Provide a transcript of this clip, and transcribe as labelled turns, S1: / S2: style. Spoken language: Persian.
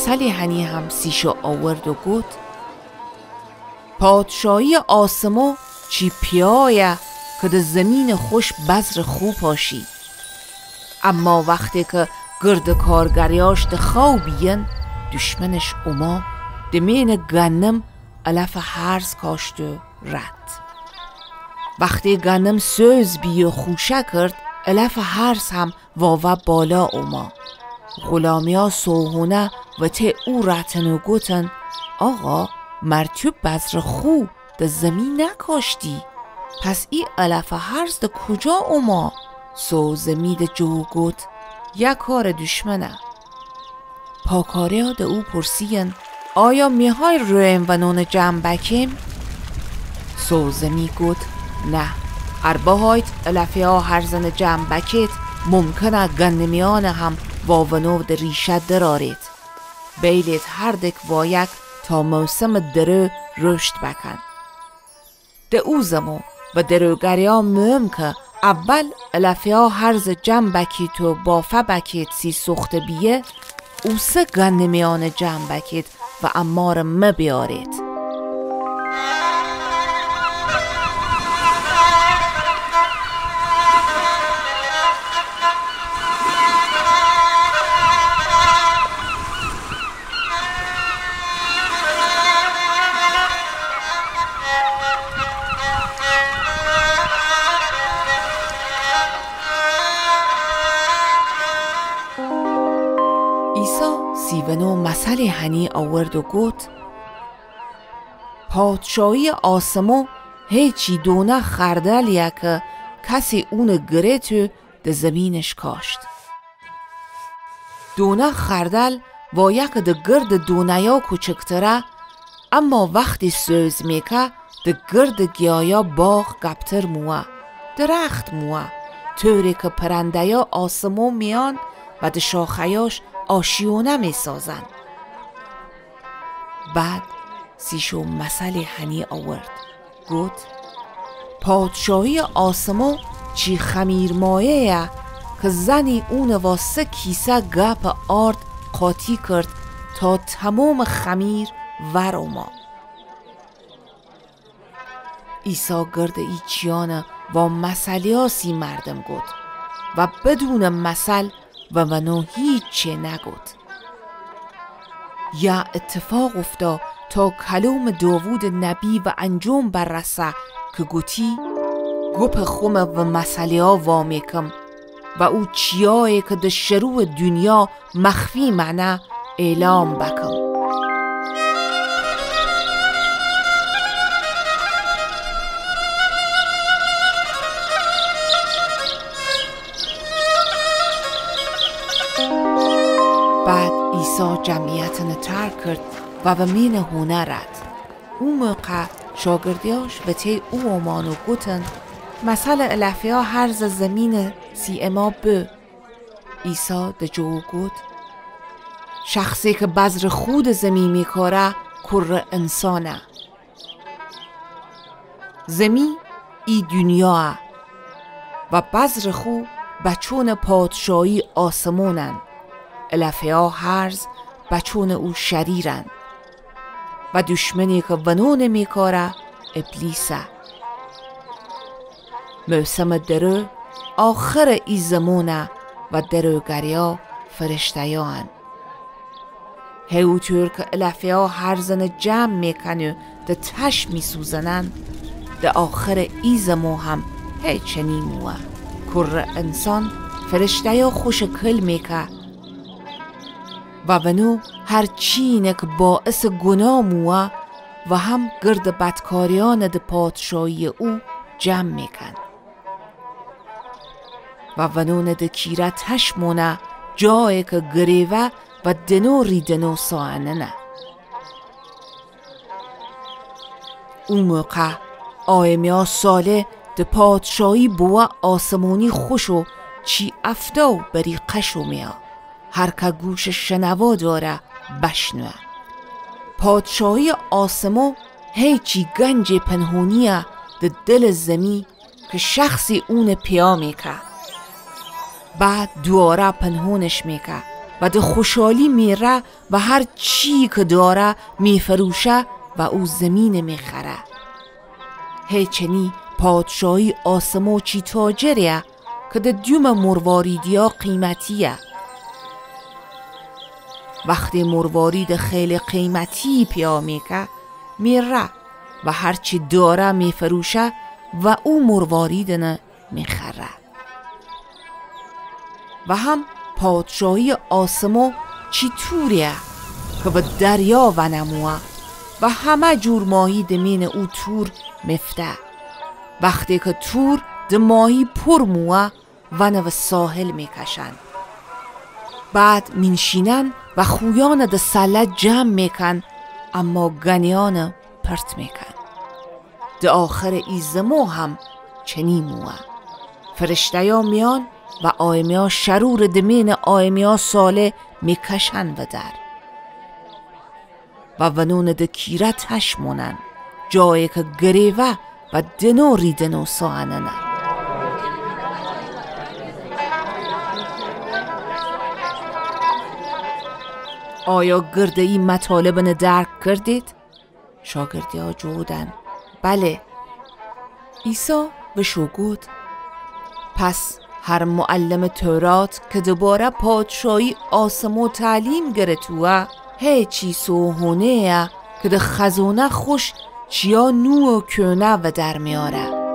S1: مسئله هنی هم سیشو آورد و گوت پادشاهی آسمو چی پیایه که ده زمین خوش بذر خوب پاشی، اما وقتی که گرد کارگریاش ده خو بیین دشمنش اوما دمین گنم علف هرز کاشت و رد. وقتی گنم سوز بی و خوشه کرد علف هرز هم واوا بالا اوما. غلامیا سوهونه و ته او رتن و گوتن آقا مرتوب بذر خو ده زمین نکاشتی، پس ای علف هرز ده کجا اوما؟ سوزمید جو گوت یا کار دشمنه. پاکاریا ده او پرسین آیا میهای رویم و نون جمع بکیم؟ سوزمی گوت نه، اربا هایت علفیا هرزن جمع بکیت ممکنه گندمیان هم واونو ده ریشه درارید. بیلیت هر دک وایک تا موسم درو رشد بکن. ده او زمو و دروگریا مهم که اول علفیا هرز جمع بکیت و بافه بکیت سی سخت بیه او سه گندمیان جمع بکیت و امار مبیارید. سیونو مسئله هنی آورد و گوت پادشاهی آسمو هیچی دونه خردلیه که کسی اون گریتو ده زمینش کاشت. دونه خردل و یک ده گرد دونه یا کچکتره، اما وقتی سوز میکه ده گرد گیایا باغ گبتر موه، درخت موه، طوری که پرنده یا آسمو میان و ده شاخیاش آشیونه می سازن. بعد سیشو مسئله هنی آورد گوت پادشاهی آسمو چی خمیر مایه که زنی اون واسه کیسه گپ آرد قاطی کرد تا تمام خمیر ور اوما. ایسا گرد ای چیانه و مسئله آسی مردم گوت و بدون مسئل و منو هیچ چه نگوت. یا اتفاق افتا تا کلام داوود نبی و انجام بررسه که گوتی گپ خومه و مسئله ها وامیکم و او چیایی که ده شروع دنیا مخفی معنی اعلام بکم. بعد عیسی جمعیت ترک کرد و به مین هونه رد. اون موقع شاگردیاش به تی او اومان و گوتن مثل علفیا هرز زمین سی اما به. عیسی ده جو گوت شخصی که بذر خود زمین میکاره کر انسانه. زمین ای دنیا و بذر خو بچون پادشاهی آسمونن. علفیا هرز بچون او شریرن و دشمنی که ونون میکاره ابلیسه. موسم درو آخر ای زمونه و دروگریا فرشتیان. هیوطور که علفیا هرزن جمع میکنه ده تش میسوزنن ده آخر ای زمو هم هیچ نیموه. کر انسان فرشتیا خوش کل میکه و ونو هر چینه که باعث گناه موه و هم گرد بدکاریان ده پادشاهی او جمع میکن و ونون ده کیره تشمونه جایی که گریوه و دنو ریدنو ساعنه نه. اون موقع آیمیا ساله ده پادشاهی بوه آسمونی خوشو چی افتاو بری قشو میا. هر که گوش شنوا داره بشنوه. پادشاهی آسمو هیچی گنج پنهونیه ده دل زمی که شخصی اون پیا میکه. بعد دواره پنهونش میکه و ده خوشحالی میره و هر چی که داره میفروشه و او زمین میخره. هیچنی پادشاهی آسمو چی تاجریه که ده دیوم مرواریدیا قیمتیه. وقتی مروارید خیلی قیمتی پیا میکه میره و هرچی داره میفروشه و او مرواریدنه میخره. و هم پادشاهی آسمو چی توریه که به دریا و نموه و همه جور ماهی دمین او تور مفته. وقتی که تور ده ماهی پر موه و نو ساحل میکشن. بعد منشینن و خویان ده سله جمع میکن اما گنیان پرت میکن. ده آخر ایزمو هم چنین موه. فرشته ها میان و آیمیا شرور دمین آیمیا ساله میکشن و در و ونون ده کیره تشمونن جایی که گریوه و دنو ریدنو ساعننه. آیا گرده ای مطالبن درک کردید؟ شاگردی ها جودن بله. عیسی به شو گود پس هر معلم تورات که دوباره پادشاهی آسمو تعلیم گرتوه هیچی سوهونه که ده خزونه خوش چیا نو و کنه و در میاره.